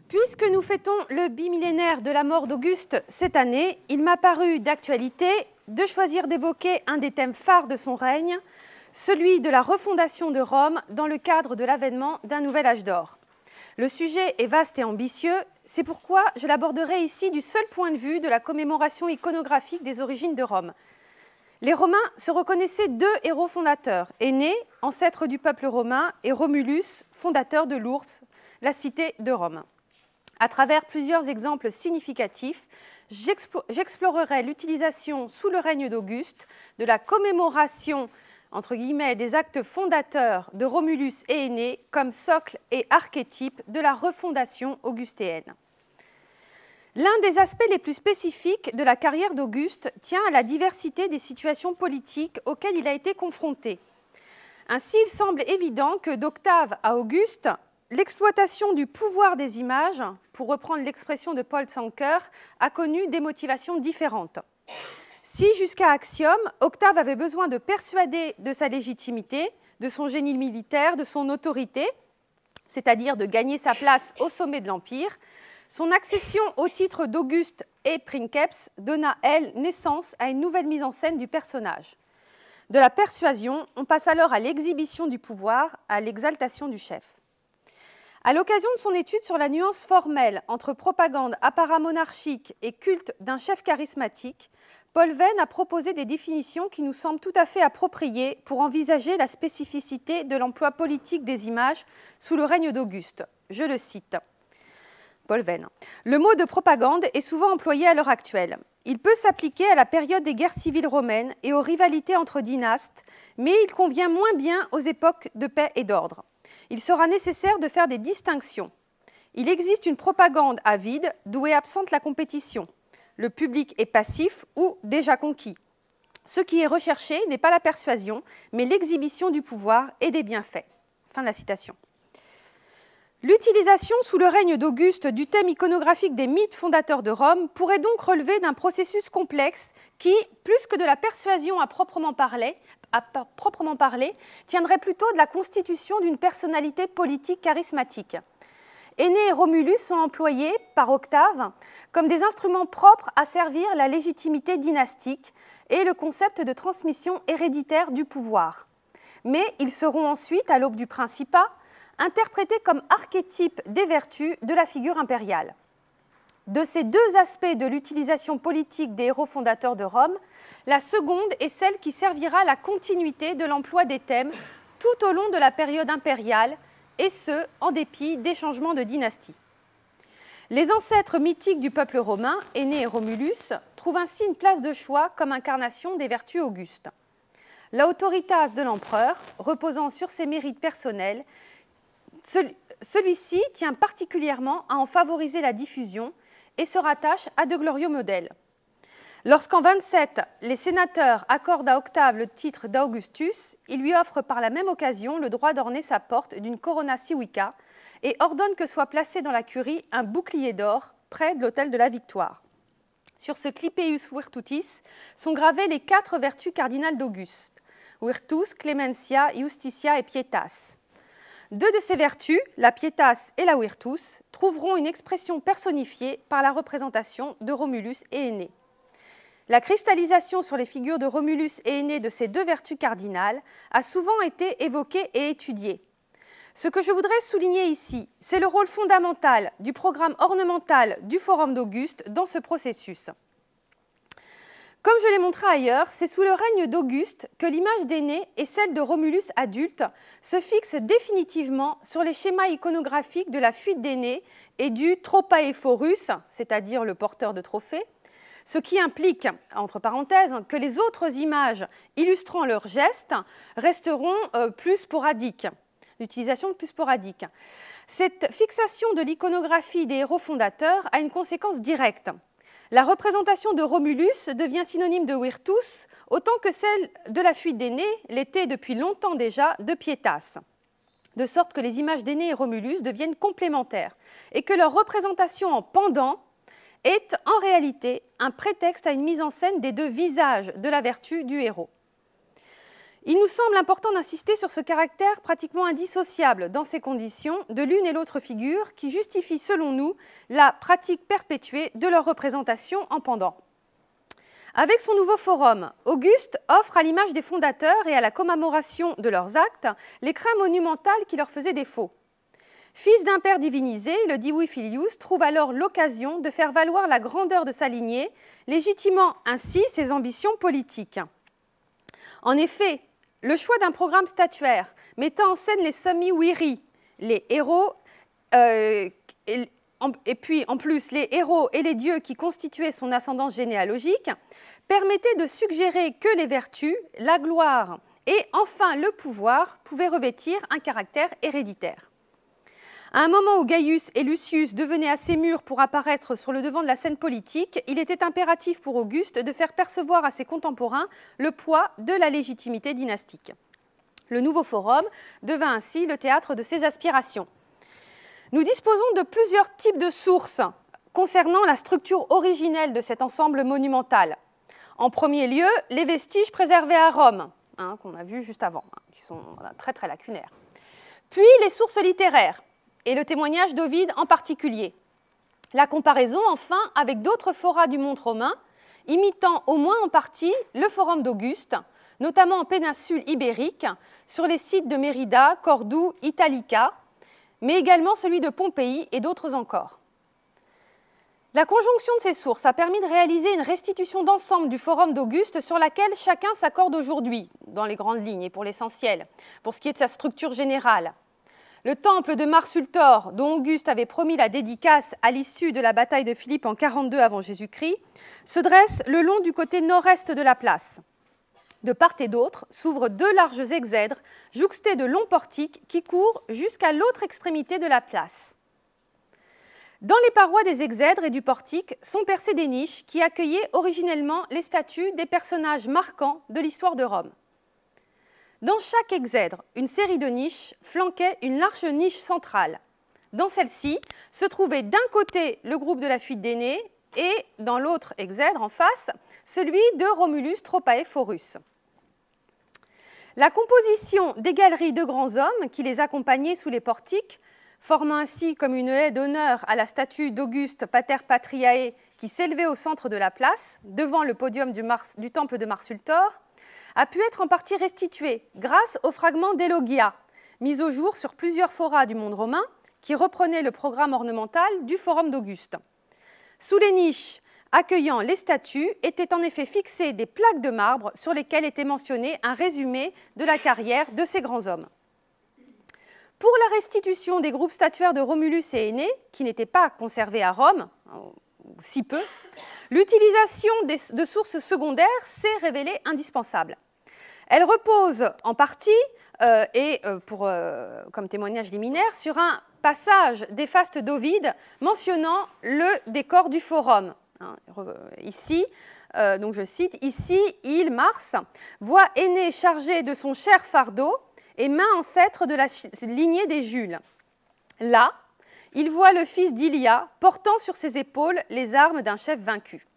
Puisque nous fêtons le bimillénaire de la mort d'Auguste cette année, il m'a paru d'actualité de choisir d'évoquer un des thèmes phares de son règne, celui de la refondation de Rome dans le cadre de l'avènement d'un nouvel âge d'or. Le sujet est vaste et ambitieux, c'est pourquoi je l'aborderai ici du seul point de vue de la commémoration iconographique des origines de Rome. Les Romains se reconnaissaient deux héros fondateurs, Énée, ancêtre du peuple romain, et Romulus, fondateur de l'Ourbe, la cité de Rome. À travers plusieurs exemples significatifs, j'explorerai l'utilisation sous le règne d'Auguste de la commémoration entre guillemets, des actes fondateurs de Romulus et Énée comme socle et archétype de la refondation augustéenne. L'un des aspects les plus spécifiques de la carrière d'Auguste tient à la diversité des situations politiques auxquelles il a été confronté. Ainsi, il semble évident que d'Octave à Auguste, l'exploitation du pouvoir des images, pour reprendre l'expression de Paul Sanker, a connu des motivations différentes. Si, jusqu'à Axiome, Octave avait besoin de persuader de sa légitimité, de son génie militaire, de son autorité, c'est-à-dire de gagner sa place au sommet de l'Empire, son accession au titre d'Auguste et Princeps donna, elle, naissance à une nouvelle mise en scène du personnage. De la persuasion, on passe alors à l'exhibition du pouvoir, à l'exaltation du chef. À l'occasion de son étude sur la nuance formelle entre propagande apparat-monarchique et culte d'un chef charismatique, Paul Venn a proposé des définitions qui nous semblent tout à fait appropriées pour envisager la spécificité de l'emploi politique des images sous le règne d'Auguste. Je le cite. Paul Venn. Le mot de propagande est souvent employé à l'heure actuelle. Il peut s'appliquer à la période des guerres civiles romaines et aux rivalités entre dynastes, mais il convient moins bien aux époques de paix et d'ordre. Il sera nécessaire de faire des distinctions. Il existe une propagande à vide, d'où est absente la compétition. Le public est passif ou déjà conquis. Ce qui est recherché n'est pas la persuasion, mais l'exhibition du pouvoir et des bienfaits. Fin de la citation. L'utilisation sous le règne d'Auguste du thème iconographique des mythes fondateurs de Rome pourrait donc relever d'un processus complexe qui, plus que de la persuasion à proprement parler, tiendrait plutôt de la constitution d'une personnalité politique charismatique. Énée et Romulus sont employés par Octave comme des instruments propres à servir la légitimité dynastique et le concept de transmission héréditaire du pouvoir. Mais ils seront ensuite, à l'aube du Principat, interprétés comme archétypes des vertus de la figure impériale. De ces deux aspects de l'utilisation politique des héros fondateurs de Rome, la seconde est celle qui servira à la continuité de l'emploi des thèmes tout au long de la période impériale, et ce, en dépit des changements de dynastie. Les ancêtres mythiques du peuple romain, Énée et Romulus, trouvent ainsi une place de choix comme incarnation des vertus augustes. L'autoritas de l'empereur, reposant sur ses mérites personnels, celui-ci tient particulièrement à en favoriser la diffusion et se rattache à de glorieux modèles. Lorsqu'en 27, les sénateurs accordent à Octave le titre d'Augustus, ils lui offrent par la même occasion le droit d'orner sa porte d'une corona civica et ordonnent que soit placé dans la curie un bouclier d'or près de l'autel de la Victoire. Sur ce clipeus virtutis sont gravées les 4 vertus cardinales d'Auguste, virtus, clementia, justitia et pietas. 2 de ces vertus, la pietas et la virtus, trouveront une expression personnifiée par la représentation de Romulus et Énée. La cristallisation sur les figures de Romulus et Énée de ces 2 vertus cardinales a souvent été évoquée et étudiée. Ce que je voudrais souligner ici, c'est le rôle fondamental du programme ornemental du Forum d'Auguste dans ce processus. Comme je l'ai montré ailleurs, c'est sous le règne d'Auguste que l'image d'Énée et celle de Romulus adulte se fixent définitivement sur les schémas iconographiques de la fuite d'Énée et du tropaephorus, c'est-à-dire le porteur de trophée, ce qui implique, entre parenthèses, que les autres images illustrant leurs gestes resteront plus sporadiques, l'utilisation plus sporadique. Cette fixation de l'iconographie des héros fondateurs a une conséquence directe. La représentation de Romulus devient synonyme de virtus, autant que celle de la fuite d'Énée l'était depuis longtemps déjà de pietas, de sorte que les images d'Énée et Romulus deviennent complémentaires et que leur représentation en pendant est en réalité un prétexte à une mise en scène des 2 visages de la vertu du héros. Il nous semble important d'insister sur ce caractère pratiquement indissociable dans ces conditions de l'une et l'autre figure qui justifie selon nous la pratique perpétuée de leur représentation en pendant. Avec son nouveau forum, Auguste offre à l'image des fondateurs et à la commémoration de leurs actes l'écrin monumental qui leur faisait défaut. Fils d'un père divinisé, le Divi Filius trouve alors l'occasion de faire valoir la grandeur de sa lignée, légitimant ainsi ses ambitions politiques. En effet, le choix d'un programme statuaire mettant en scène les semi-wiri, les héros, et puis en plus les héros et les dieux qui constituaient son ascendance généalogique, permettait de suggérer que les vertus, la gloire et enfin le pouvoir pouvaient revêtir un caractère héréditaire. À un moment où Gaius et Lucius devenaient assez mûrs pour apparaître sur le devant de la scène politique, il était impératif pour Auguste de faire percevoir à ses contemporains le poids de la légitimité dynastique. Le nouveau forum devint ainsi le théâtre de ses aspirations. Nous disposons de plusieurs types de sources concernant la structure originelle de cet ensemble monumental. En premier lieu, les vestiges préservés à Rome, qu'on a vus juste avant, qui sont très très lacunaires. Puis les sources littéraires, et le témoignage d'Ovide en particulier. La comparaison, enfin, avec d'autres forats du monde romain, imitant au moins en partie le forum d'Auguste, notamment en péninsule ibérique, sur les sites de Mérida, Cordoue, Italica, mais également celui de Pompéi et d'autres encore. La conjonction de ces sources a permis de réaliser une restitution d'ensemble du forum d'Auguste sur laquelle chacun s'accorde aujourd'hui, dans les grandes lignes et pour l'essentiel, pour ce qui est de sa structure générale. Le temple de Marsultor, dont Auguste avait promis la dédicace à l'issue de la bataille de Philippe en 42 avant Jésus-Christ, se dresse le long du côté nord-est de la place. De part et d'autre s'ouvrent deux larges exèdres, jouxtés de longs portiques qui courent jusqu'à l'autre extrémité de la place. Dans les parois des exèdres et du portique sont percées des niches qui accueillaient originellement les statues des personnages marquants de l'histoire de Rome. Dans chaque exèdre, une série de niches flanquait une large niche centrale. Dans celle-ci se trouvait d'un côté le groupe de la fuite d'aînés et dans l'autre exèdre en face, celui de Romulus Tropaephorus. La composition des galeries de grands hommes qui les accompagnaient sous les portiques, formant ainsi comme une haie d'honneur à la statue d'Auguste Pater Patriae qui s'élevait au centre de la place, devant le podium du temple de Marsultor, a pu être en partie restituée grâce aux fragments d'Elogia, mis au jour sur plusieurs forats du monde romain, qui reprenaient le programme ornemental du forum d'Auguste. Sous les niches accueillant les statues étaient en effet fixées des plaques de marbre sur lesquelles était mentionné un résumé de la carrière de ces grands hommes. Pour la restitution des groupes statuaires de Romulus et Aînée, qui n'étaient pas conservés à Rome, ou si peu, l'utilisation de sources secondaires s'est révélée indispensable. Elle repose en partie, comme témoignage liminaire, sur un passage des fastes d'Ovide mentionnant le décor du forum. Ici, donc je cite, « Ici, il, Mars, voit Aînée chargé de son cher fardeau et main ancêtre de la lignée des Jules. Là, il voit le fils d'Ilia portant sur ses épaules les armes d'un chef vaincu. »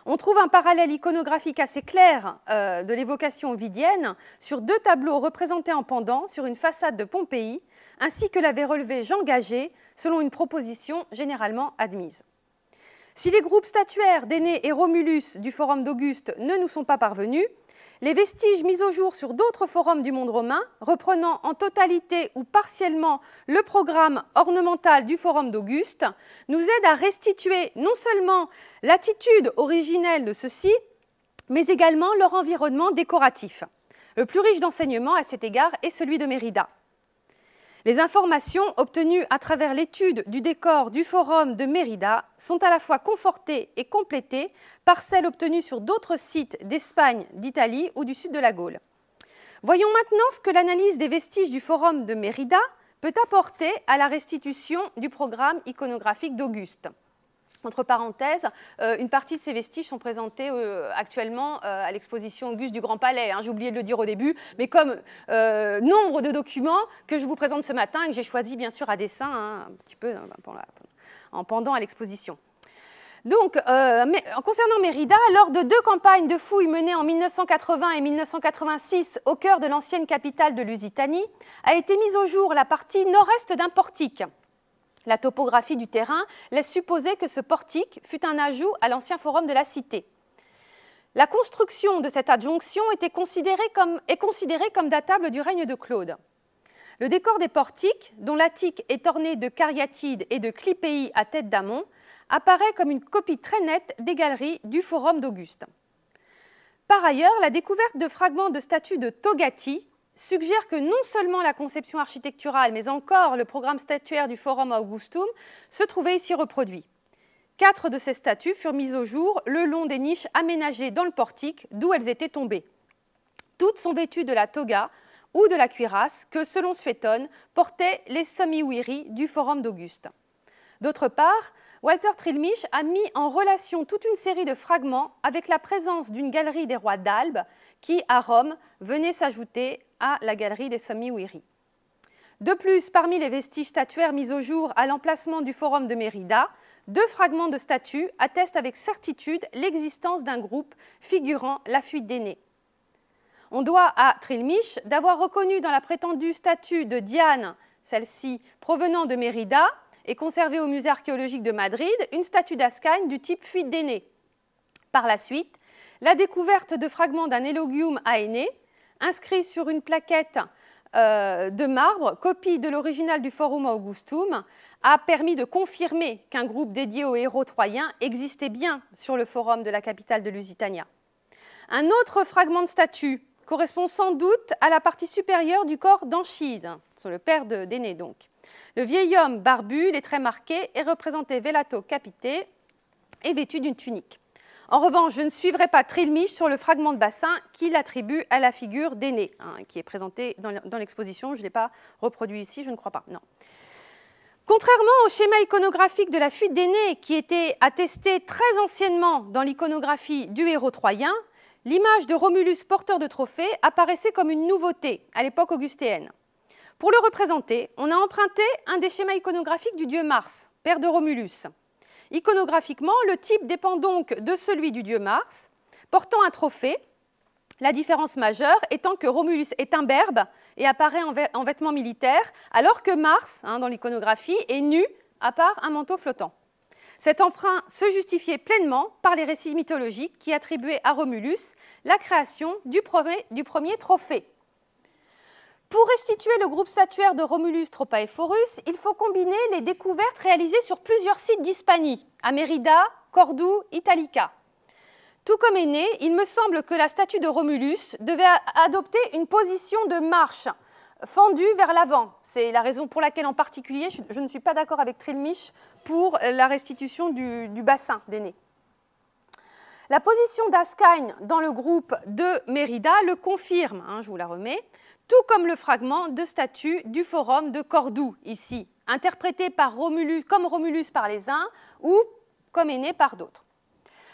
On trouve un parallèle iconographique assez clair de l'évocation ovidienne sur deux tableaux représentés en pendant sur une façade de Pompéi, ainsi que l'avait relevé Jean Gaget, selon une proposition généralement admise. Si les groupes statuaires d'Aînée et Romulus du forum d'Auguste ne nous sont pas parvenus, les vestiges mis au jour sur d'autres forums du monde romain, reprenant en totalité ou partiellement le programme ornemental du forum d'Auguste, nous aident à restituer non seulement l'attitude originelle de ceux-ci, mais également leur environnement décoratif. Le plus riche d'enseignements à cet égard est celui de Mérida. Les informations obtenues à travers l'étude du décor du forum de Mérida sont à la fois confortées et complétées par celles obtenues sur d'autres sites d'Espagne, d'Italie ou du sud de la Gaule. Voyons maintenant ce que l'analyse des vestiges du forum de Mérida peut apporter à la restitution du programme iconographique d'Auguste. Entre parenthèses, une partie de ces vestiges sont présentés actuellement à l'exposition Auguste du Grand Palais. J'ai oublié de le dire au début, mais comme nombre de documents que je vous présente ce matin et que j'ai choisi bien sûr à dessein, un petit peu en pendant à l'exposition. Donc, concernant Mérida, lors de 2 campagnes de fouilles menées en 1980 et 1986 au cœur de l'ancienne capitale de Lusitanie, a été mise au jour la partie nord-est d'un portique. La topographie du terrain laisse supposer que ce portique fut un ajout à l'ancien forum de la cité. La construction de cette adjonction est considérée comme datable du règne de Claude. Le décor des portiques, dont l'attique est orné de cariatides et de clipéis à tête d'amont, apparaît comme une copie très nette des galeries du forum d'Auguste. Par ailleurs, la découverte de fragments de statues de Togati suggère que non seulement la conception architecturale, mais encore le programme statuaire du Forum Augustum se trouvaient ici reproduits. 4 de ces statues furent mises au jour le long des niches aménagées dans le portique d'où elles étaient tombées. Toutes sont vêtues de la toga ou de la cuirasse que, selon Suétone, portaient les semiwiri du Forum d'Auguste. D'autre part, Walter Trilmich a mis en relation toute une série de fragments avec la présence d'une galerie des rois d'Albe qui, à Rome, venait s'ajouter à la galerie des semiwiri. De plus, parmi les vestiges statuaires mis au jour à l'emplacement du forum de Mérida, 2 fragments de statues attestent avec certitude l'existence d'un groupe figurant la fuite des nez. On doit à Trilmich d'avoir reconnu dans la prétendue statue de Diane, celle-ci provenant de Mérida, et conservée au musée archéologique de Madrid, une statue d'Ascagne du type fuite d'aînés. Par la suite, la découverte de fragments d'un élogium à aînés, inscrit sur une plaquette de marbre, copie de l'original du Forum Augustum, a permis de confirmer qu'un groupe dédié aux héros troyens existait bien sur le forum de la capitale de Lusitania. Un autre fragment de statue correspond sans doute à la partie supérieure du corps d'Anchise, sur le père d'Énée donc. Le vieil homme barbu, les traits marqués, est représenté velato capité et vêtu d'une tunique. En revanche, je ne suivrai pas Trilmich sur le fragment de bassin qu'il attribue à la figure d'Énée, qui est présentée dans l'exposition. Je ne l'ai pas reproduit ici, je ne crois pas, non. Contrairement au schéma iconographique de la fuite d'Énée, qui était attesté très anciennement dans l'iconographie du héros troyen, l'image de Romulus porteur de trophée apparaissait comme une nouveauté à l'époque augustéenne. Pour le représenter, on a emprunté un des schémas iconographiques du dieu Mars, père de Romulus. Iconographiquement, le type dépend donc de celui du dieu Mars, portant un trophée, la différence majeure étant que Romulus est imberbe et apparaît en vêtements militaires, alors que Mars, dans l'iconographie, est nu, à part un manteau flottant. Cet emprunt se justifiait pleinement par les récits mythologiques qui attribuaient à Romulus la création du premier trophée. Pour restituer le groupe statuaire de Romulus Tropaephorus, il faut combiner les découvertes réalisées sur plusieurs sites d'Hispanie, à Mérida, Cordoue, Italica. Tout comme Énée, il me semble que la statue de Romulus devait adopter une position de marche fendue vers l'avant. C'est la raison pour laquelle, en particulier, je ne suis pas d'accord avec Trilmich pour la restitution du bassin d'Énée. La position d'Ascagne dans le groupe de Mérida le confirme, je vous la remets, tout comme le fragment de statue du forum de Cordoue, ici, interprété par comme Romulus par les uns ou comme Énée par d'autres.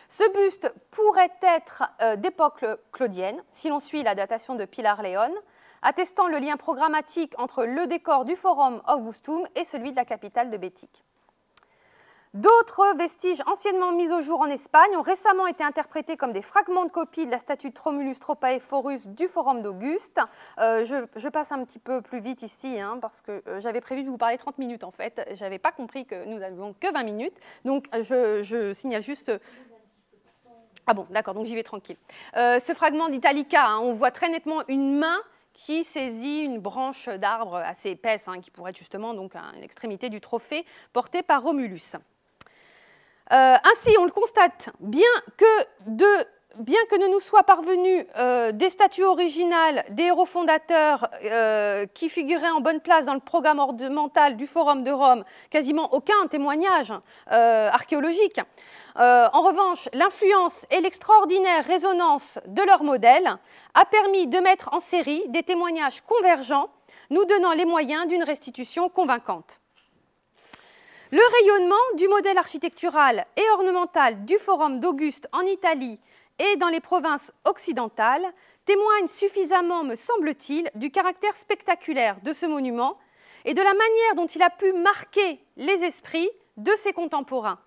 Ce buste pourrait être d'époque claudienne, si l'on suit la datation de Pilar León, attestant le lien programmatique entre le décor du Forum Augustum et celui de la capitale de Bétique. D'autres vestiges anciennement mis au jour en Espagne ont récemment été interprétés comme des fragments de copie de la statue de Romulus Tropaephorus du Forum d'Auguste. Je passe un petit peu plus vite ici, parce que j'avais prévu de vous parler 30 minutes en fait. Je n'avais pas compris que nous n'avions que 20 minutes. Donc je signale juste... Ah bon, d'accord, donc j'y vais tranquille. Ce fragment d'Italica, on voit très nettement une main qui saisit une branche d'arbre assez épaisse, qui pourrait être justement donc à l'extrémité du trophée porté par Romulus. Ainsi, on le constate, bien que ne nous soient parvenus des statues originales des héros fondateurs qui figuraient en bonne place dans le programme ornemental du Forum de Rome, quasiment aucun témoignage archéologique. En revanche, l'influence et l'extraordinaire résonance de leur modèle a permis de mettre en série des témoignages convergents, nous donnant les moyens d'une restitution convaincante. Le rayonnement du modèle architectural et ornemental du Forum d'Auguste en Italie et dans les provinces occidentales témoigne suffisamment, me semble-t-il, du caractère spectaculaire de ce monument et de la manière dont il a pu marquer les esprits de ses contemporains.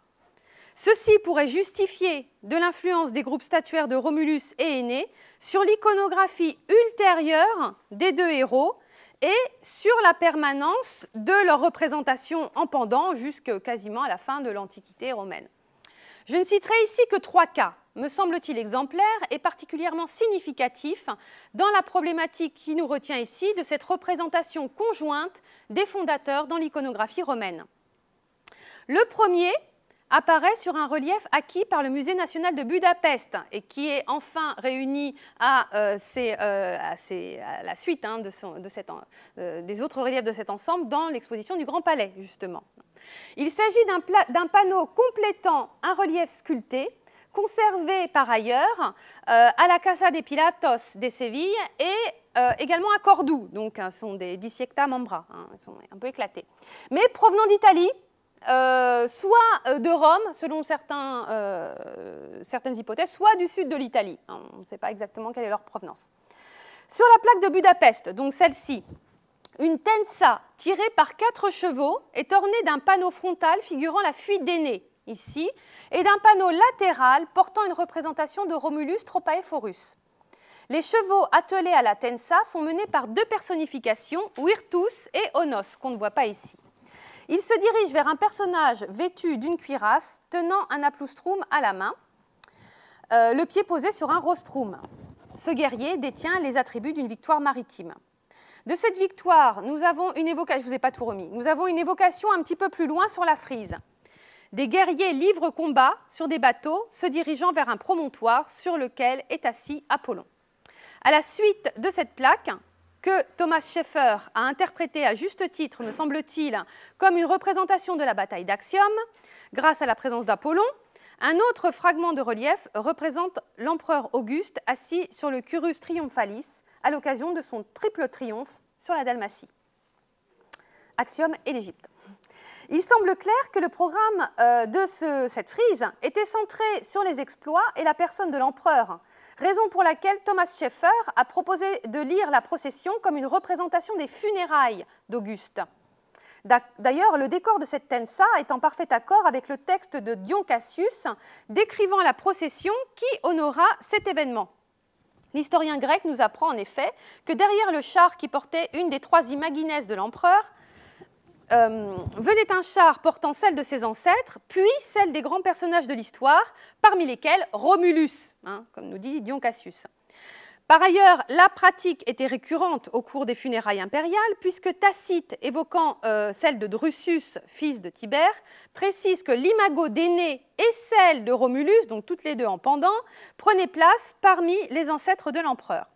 Ceci pourrait justifier de l'influence des groupes statuaires de Romulus et Énée sur l'iconographie ultérieure des deux héros et sur la permanence de leur représentation en pendant jusqu'à quasiment à la fin de l'Antiquité romaine. Je ne citerai ici que 3 cas, me semble-t-il exemplaires et particulièrement significatifs dans la problématique qui nous retient ici de cette représentation conjointe des fondateurs dans l'iconographie romaine. Le premier apparaît sur un relief acquis par le Musée national de Budapest et qui est enfin réuni à la suite des autres reliefs de cet ensemble dans l'exposition du Grand Palais, justement. Il s'agit d'un panneau complétant un relief sculpté, conservé par ailleurs à la Casa de Pilatos de Séville et également à Cordoue. Donc, ce sont des dissecta membra, ils sont un peu éclatés. Mais provenant d'Italie, soit de Rome, selon certaines hypothèses, soit du sud de l'Italie. On ne sait pas exactement quelle est leur provenance. Sur la plaque de Budapest, donc celle-ci, une tensa tirée par 4 chevaux est ornée d'un panneau frontal figurant la fuite d'Énée, ici, et d'un panneau latéral portant une représentation de Romulus Tropaephorus. Les chevaux attelés à la tensa sont menés par 2 personnifications, Virtus et Onos, qu'on ne voit pas ici. Il se dirige vers un personnage vêtu d'une cuirasse, tenant un aploustrum à la main, le pied posé sur un rostrum. Ce guerrier détient les attributs d'une victoire maritime. De cette victoire, nous avons une évocation, je ne vous ai pas tout remis, nous avons une évocation un petit peu plus loin sur la frise. Des guerriers livrent combat sur des bateaux, se dirigeant vers un promontoire sur lequel est assis Apollon. À la suite de cette plaque, que Thomas Scheffer a interprété à juste titre, me semble-t-il, comme une représentation de la bataille d'Actium, grâce à la présence d'Apollon, un autre fragment de relief représente l'empereur Auguste assis sur le Curus Triumphalis à l'occasion de son triple triomphe sur la Dalmatie. Actium et l'Égypte. Il semble clair que le programme de cette frise était centré sur les exploits et la personne de l'empereur, raison pour laquelle Thomas Scheffer a proposé de lire la procession comme une représentation des funérailles d'Auguste. D'ailleurs, le décor de cette tensa est en parfait accord avec le texte de Dion Cassius décrivant la procession qui honora cet événement. L'historien grec nous apprend en effet que derrière le char qui portait une des 3 imagines de l'empereur, venait un char portant celle de ses ancêtres, puis celle des grands personnages de l'histoire, parmi lesquels Romulus, comme nous dit Dion Cassius. Par ailleurs, la pratique était récurrente au cours des funérailles impériales, puisque Tacite, évoquant celle de Drusus, fils de Tibère, précise que l'imago d'Énée et celle de Romulus, donc toutes les deux en pendant, prenaient place parmi les ancêtres de l'empereur.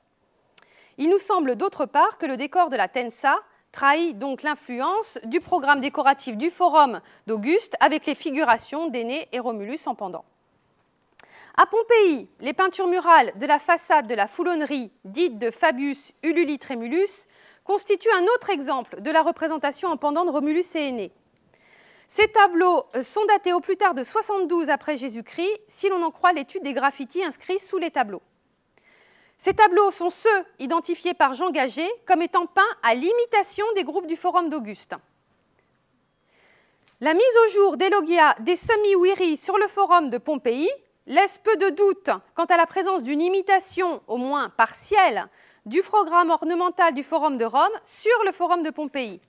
Il nous semble d'autre part que le décor de la tensa trahit donc l'influence du programme décoratif du Forum d'Auguste avec les figurations d'Énée et Romulus en pendant. À Pompéi, les peintures murales de la façade de la foulonnerie dite de Fabius Ululi Tremulus constituent un autre exemple de la représentation en pendant de Romulus et Énée. Ces tableaux sont datés au plus tard de 72 après Jésus-Christ, si l'on en croit l'étude des graffitis inscrits sous les tableaux. Ces tableaux sont ceux identifiés par Jean Gagé comme étant peints à l'imitation des groupes du Forum d'Auguste. La mise au jour d'Elogia des Semi-Wiri sur le Forum de Pompéi laisse peu de doute quant à la présence d'une imitation, au moins partielle, du programme ornemental du Forum de Rome sur le Forum de Pompéi.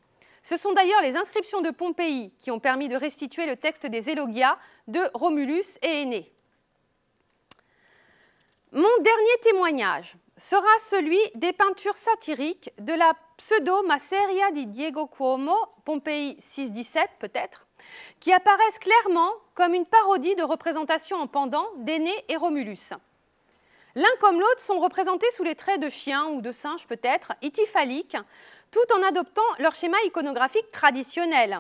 Ce sont d'ailleurs les inscriptions de Pompéi qui ont permis de restituer le texte des Elogia de Romulus et Énée. Mon dernier témoignage sera celui des peintures satiriques de la pseudo-masseria di Diego Cuomo, Pompéi 6-17 peut-être, qui apparaissent clairement comme une parodie de représentation en pendant d'Énée et Romulus. L'un comme l'autre sont représentés sous les traits de chiens ou de singes peut-être, ityphaliques, tout en adoptant leur schéma iconographique traditionnel.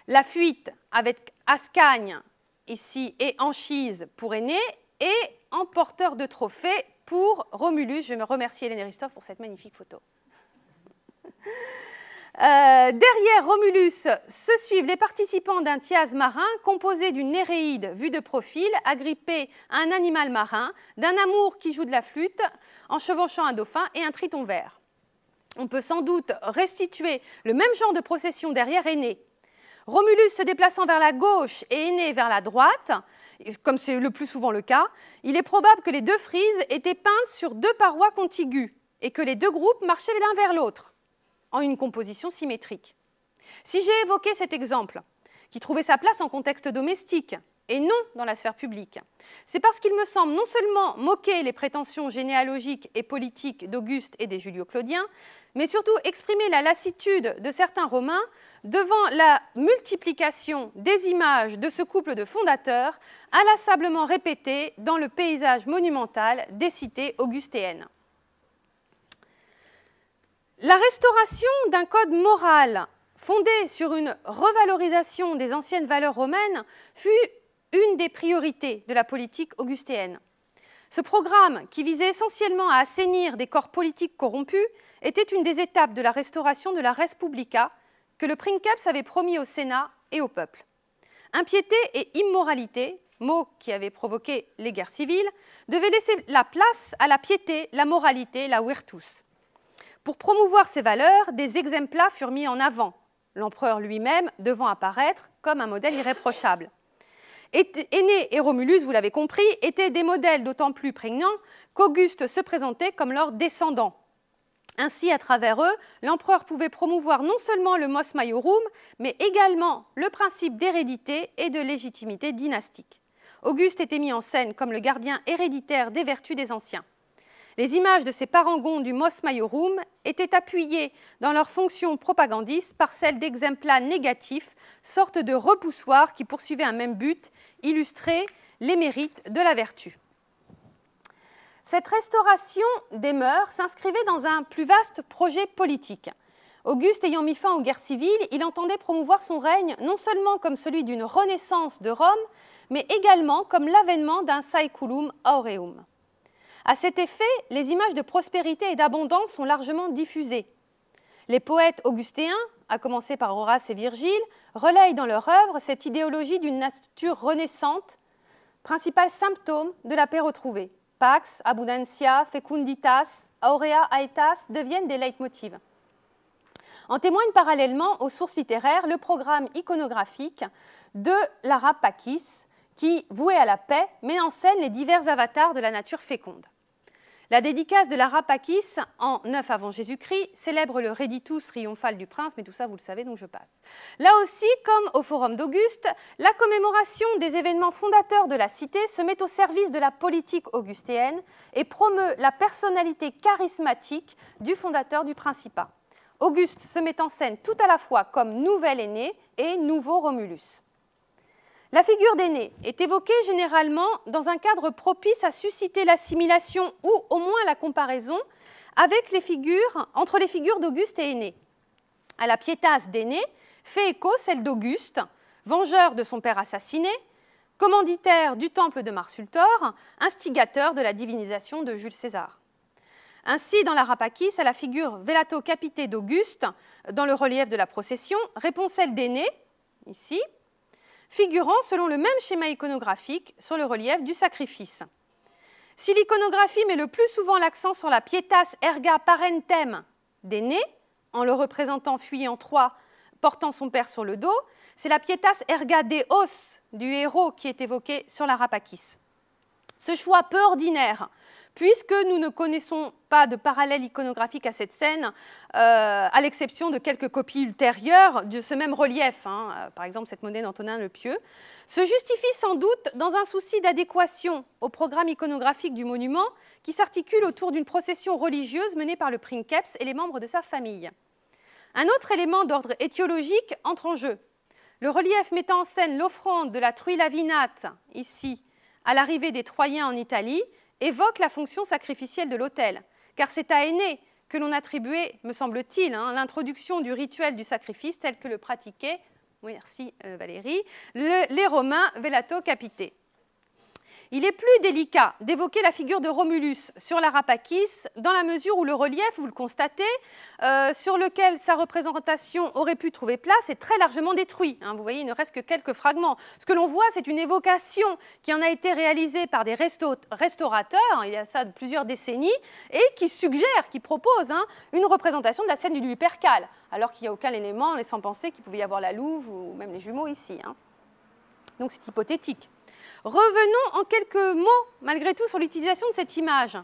La fuite avec Ascagne ici et Anchise pour Énée et emporteur de trophées pour Romulus. Je me remercie Hélène Christophe pour cette magnifique photo. Derrière Romulus se suivent les participants d'un thias marin composé d'une Néréide vue de profil, agrippée à un animal marin, d'un amour qui joue de la flûte en chevauchant un dauphin et un triton vert. On peut sans doute restituer le même genre de procession derrière Énée. Romulus se déplaçant vers la gauche et Énée vers la droite, comme c'est le plus souvent le cas, il est probable que les deux frises étaient peintes sur deux parois contiguës et que les deux groupes marchaient l'un vers l'autre, en une composition symétrique. Si j'ai évoqué cet exemple, qui trouvait sa place en contexte domestique et non dans la sphère publique, c'est parce qu'il me semble non seulement moquer les prétentions généalogiques et politiques d'Auguste et des Julio-Claudiens, mais surtout exprimer la lassitude de certains Romains devant la multiplication des images de ce couple de fondateurs inlassablement répétées dans le paysage monumental des cités augustéennes. La restauration d'un code moral fondé sur une revalorisation des anciennes valeurs romaines fut une des priorités de la politique augustéenne. Ce programme, qui visait essentiellement à assainir des corps politiques corrompus, était une des étapes de la restauration de la res publica que le princeps avait promis au Sénat et au peuple. Impiété et immoralité, mots qui avaient provoqué les guerres civiles, devaient laisser la place à la piété, la moralité, la virtus. Pour promouvoir ces valeurs, des exemples furent mis en avant, l'empereur lui-même devant apparaître comme un modèle irréprochable. Énée et Romulus, vous l'avez compris, étaient des modèles d'autant plus prégnants qu'Auguste se présentait comme leur descendant. Ainsi, à travers eux, l'empereur pouvait promouvoir non seulement le mos maiorum, mais également le principe d'hérédité et de légitimité dynastique. Auguste était mis en scène comme le gardien héréditaire des vertus des anciens. Les images de ces parangons du mos maiorum étaient appuyées dans leur fonction propagandiste par celles d'exemplats négatifs, sorte de repoussoirs qui poursuivaient un même but, illustrer les mérites de la vertu. Cette restauration des mœurs s'inscrivait dans un plus vaste projet politique. Auguste ayant mis fin aux guerres civiles, il entendait promouvoir son règne non seulement comme celui d'une renaissance de Rome, mais également comme l'avènement d'un saeculum aureum. À cet effet, les images de prospérité et d'abondance sont largement diffusées. Les poètes augustéens, à commencer par Horace et Virgile, relayent dans leur œuvre cette idéologie d'une nature renaissante, principal symptôme de la paix retrouvée. Pax, abundantia, fecunditas, aurea aetas deviennent des leitmotivs. En témoigne parallèlement aux sources littéraires le programme iconographique de l'Arabe Pakis, qui, voué à la paix, met en scène les divers avatars de la nature féconde. La dédicace de l'Arabe Pakis, en 9 avant Jésus-Christ, célèbre le Reditus triomphal du prince, mais tout ça, vous le savez, donc je passe. Là aussi, comme au Forum d'Auguste, la commémoration des événements fondateurs de la cité se met au service de la politique augustéenne et promeut la personnalité charismatique du fondateur du principat. Auguste se met en scène tout à la fois comme nouvel Énée et nouveau Romulus. La figure d'Énée est évoquée généralement dans un cadre propice à susciter l'assimilation ou au moins la comparaison avec entre les figures d'Auguste et Énée. À la pietas d'Énée fait écho celle d'Auguste, vengeur de son père assassiné, commanditaire du temple de Marsultor, instigateur de la divinisation de Jules César. Ainsi, dans l'Arabe Pakis, à la figure velato capite d'Auguste, dans le relief de la procession, répond celle d'Énée, ici, figurant selon le même schéma iconographique sur le relief du sacrifice. Si l'iconographie met le plus souvent l'accent sur la pietas erga parentem d'Énée, en le représentant fuyant en trois, portant son père sur le dos, c'est la pietas erga deos du héros qui est évoquée sur l'Arabe Pakis. Ce choix peu ordinaire, puisque nous ne connaissons pas de parallèle iconographique à cette scène, à l'exception de quelques copies ultérieures de ce même relief, par exemple cette monnaie d'Antonin le Pieux, se justifie sans doute dans un souci d'adéquation au programme iconographique du monument qui s'articule autour d'une procession religieuse menée par le princeps et les membres de sa famille. Un autre élément d'ordre étiologique entre en jeu. Le relief mettant en scène l'offrande de la truilla vinate, ici, à l'arrivée des Troyens en Italie, évoque la fonction sacrificielle de l'autel, car c'est à Énée que l'on attribuait, me semble-t-il, l'introduction du rituel du sacrifice tel que le pratiquaient, oui, merci Valérie, les Romains velato capite. Il est plus délicat d'évoquer la figure de Romulus sur l'Arabe Pakis dans la mesure où le relief, vous le constatez, sur lequel sa représentation aurait pu trouver place est très largement détruit. Vous voyez, il ne reste que quelques fragments. Ce que l'on voit, c'est une évocation qui en a été réalisée par des restaurateurs, il y a ça de plusieurs décennies, et qui suggère, qui propose une représentation de la scène du Lupercal. alors qu'il n'y a aucun élément laissant penser qu'il pouvait y avoir la louve ou même les jumeaux ici. Hein. Donc c'est hypothétique. Revenons en quelques mots, malgré tout, sur l'utilisation de cette image.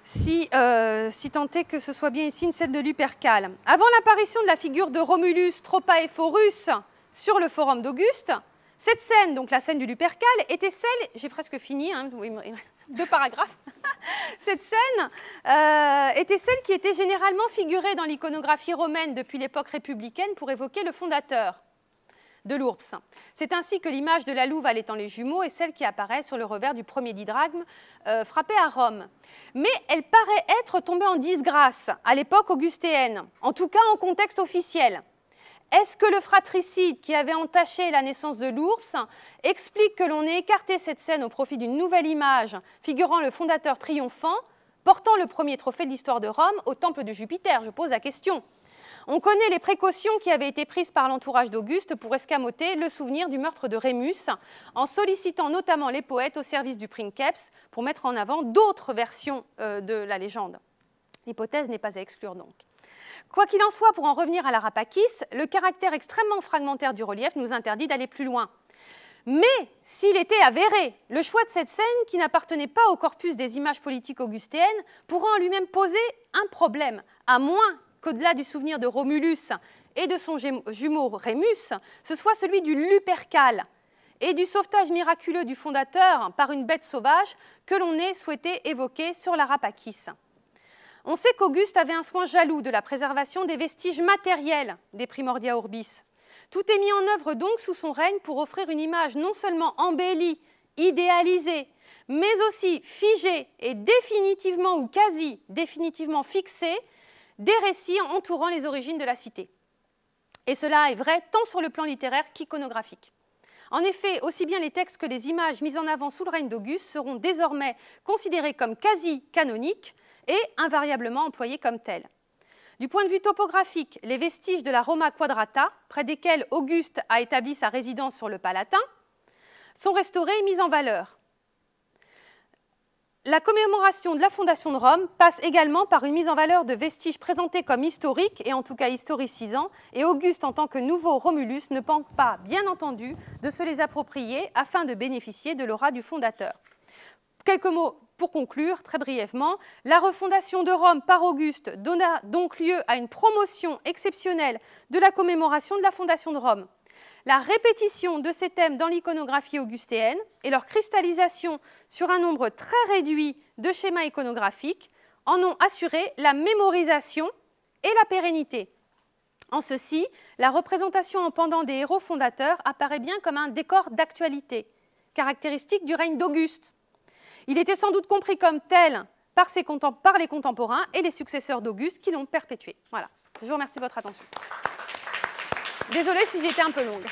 Si tant est que ce soit bien ici une scène de Lupercal. Avant l'apparition de la figure de Romulus, Tropa et Phorus sur le forum d'Auguste, cette scène, donc la scène du Lupercal, était celle, j'ai presque fini, hein, 2 paragraphes, cette scène était celle qui était généralement figurée dans l'iconographie romaine depuis l'époque républicaine pour évoquer le fondateur de l'ours. C'est ainsi que l'image de la louve allaitant les jumeaux est celle qui apparaît sur le revers du premier didrachme frappé à Rome. Mais elle paraît être tombée en disgrâce à l'époque augustéenne, en tout cas en contexte officiel. Est-ce que le fratricide qui avait entaché la naissance de l'ours explique que l'on ait écarté cette scène au profit d'une nouvelle image figurant le fondateur triomphant, portant le premier trophée de l'histoire de Rome au temple de Jupiter? Je pose la question. On connaît les précautions qui avaient été prises par l'entourage d'Auguste pour escamoter le souvenir du meurtre de Rémus, en sollicitant notamment les poètes au service du princeps pour mettre en avant d'autres versions de la légende. L'hypothèse n'est pas à exclure donc. Quoi qu'il en soit, pour en revenir à la Rapakis, le caractère extrêmement fragmentaire du relief nous interdit d'aller plus loin. Mais s'il était avéré, le choix de cette scène, qui n'appartenait pas au corpus des images politiques augustéennes, pourrait en lui-même poser un problème, à moins qu'au-delà du souvenir de Romulus et de son jumeau Rémus, ce soit celui du Lupercal et du sauvetage miraculeux du fondateur par une bête sauvage que l'on ait souhaité évoquer sur la Rapakis. On sait qu'Auguste avait un soin jaloux de la préservation des vestiges matériels des Primordia Urbis. Tout est mis en œuvre donc sous son règne pour offrir une image non seulement embellie, idéalisée, mais aussi figée et définitivement ou quasi définitivement fixée des récits entourant les origines de la cité. Et cela est vrai tant sur le plan littéraire qu'iconographique. En effet, aussi bien les textes que les images mises en avant sous le règne d'Auguste seront désormais considérés comme quasi canoniques et invariablement employés comme tels. Du point de vue topographique, les vestiges de la Roma Quadrata, près desquels Auguste a établi sa résidence sur le Palatin, sont restaurés et mis en valeur. La commémoration de la fondation de Rome passe également par une mise en valeur de vestiges présentés comme historiques et en tout cas historicisants, et Auguste, en tant que nouveau Romulus, ne manque pas, bien entendu, de se les approprier afin de bénéficier de l'aura du fondateur. Quelques mots pour conclure, très brièvement. La refondation de Rome par Auguste donna donc lieu à une promotion exceptionnelle de la commémoration de la fondation de Rome. La répétition de ces thèmes dans l'iconographie augustéenne et leur cristallisation sur un nombre très réduit de schémas iconographiques en ont assuré la mémorisation et la pérennité. En ceci, la représentation en pendant des héros fondateurs apparaît bien comme un décor d'actualité, caractéristique du règne d'Auguste. Il était sans doute compris comme tel par les contemporains et les successeurs d'Auguste qui l'ont perpétué. Voilà. Je vous remercie de votre attention. Désolée si j'étais un peu longue.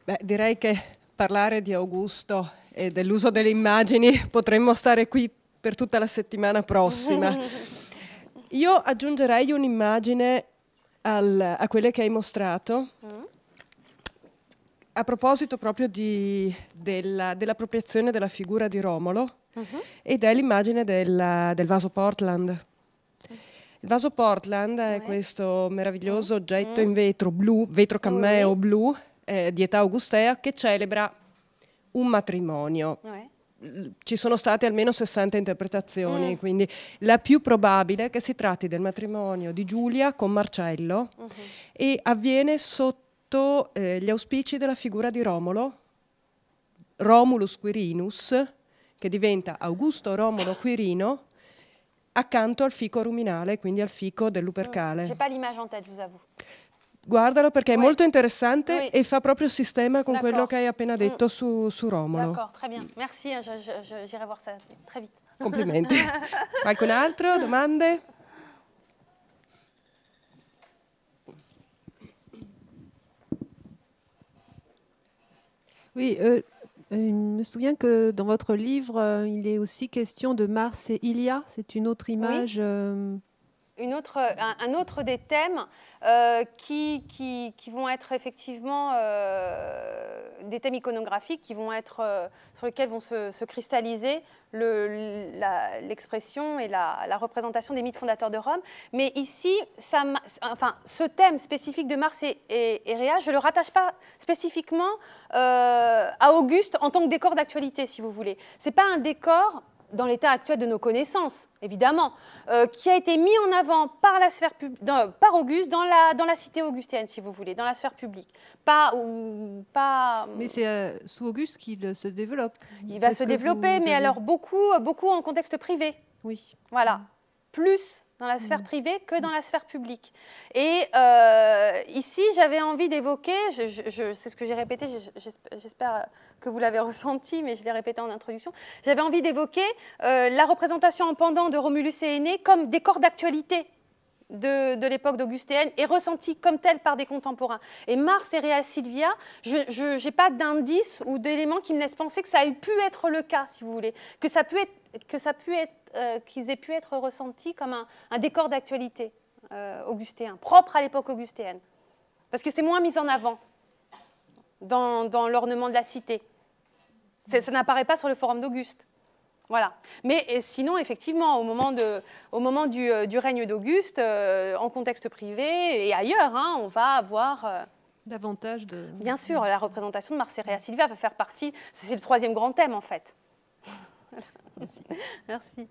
Beh, direi che parlare di Augusto e dell'uso delle immagini potremmo stare qui per tutta la settimana prossima. Io aggiungerei un'immagine a quelle che hai mostrato. A proposito proprio dell'appropriazione della figura di Romolo ed è l'immagine del vaso Portland. Il vaso Portland è questo meraviglioso oggetto in vetro blu, vetro cammeo blu di età augustea che celebra un matrimonio. Ci sono state almeno 60 interpretazioni, quindi la più probabile è che si tratti del matrimonio di Giulia con Marcello e avviene sotto gli auspici della figura di Romolo, Romulus Quirinus, che diventa Augusto Romolo Quirino, accanto al fico ruminale, quindi al fico del Lupercale. J'ai pas l'image en tête, je vous avoue. Guardalo perché è molto interessante e fa proprio sistema con quello che hai appena detto su Romolo. D'accord, très bien. Merci, j'irai voir ça très vite. Complimenti. Qualcun altro? Domande? Oui, je me souviens que dans votre livre, il est aussi question de Mars et Ilia. C'est une autre image. un autre des thèmes qui vont être effectivement des thèmes iconographiques qui vont être, sur lesquels vont se cristalliser l'expression et la représentation des mythes fondateurs de Rome. Mais ici, ce thème spécifique de Mars et Réa, je ne le rattache pas spécifiquement à Auguste en tant que décor d'actualité, si vous voulez. Ce n'est pas un décor dans l'état actuel de nos connaissances, évidemment, qui a été mis en avant par par Auguste dans la cité augustéenne, si vous voulez, dans la sphère publique. Mais c'est sous Auguste qu'il se développe. Il va se développer, mais alors beaucoup en contexte privé. Oui. Voilà. Plus dans la sphère privée que dans la sphère publique. Et ici, j'avais envie d'évoquer, c'est ce que j'ai répété, j'espère que vous l'avez ressenti, mais je l'ai répété en introduction, j'avais envie d'évoquer la représentation en pendant de Romulus et Aîné comme décor d'actualité de l'époque d'Augustéenne et ressentie comme telle par des contemporains. Et Mars et Réa Silvia, je n'ai pas d'indice ou d'éléments qui me laissent penser que ça ait pu être le cas, si vous voulez, qu'ils aient pu être ressentis comme un décor d'actualité augustéen, propre à l'époque augustéenne. Parce que c'est moins mis en avant dans l'ornement de la cité. Ça n'apparaît pas sur le forum d'Auguste. Voilà. Mais sinon, effectivement, au moment du règne d'Auguste, en contexte privé et ailleurs, hein, on va avoir... davantage de... Bien sûr, la représentation de Mars et Réa Silvia va faire partie... C'est le troisième grand thème, en fait. Merci. Merci.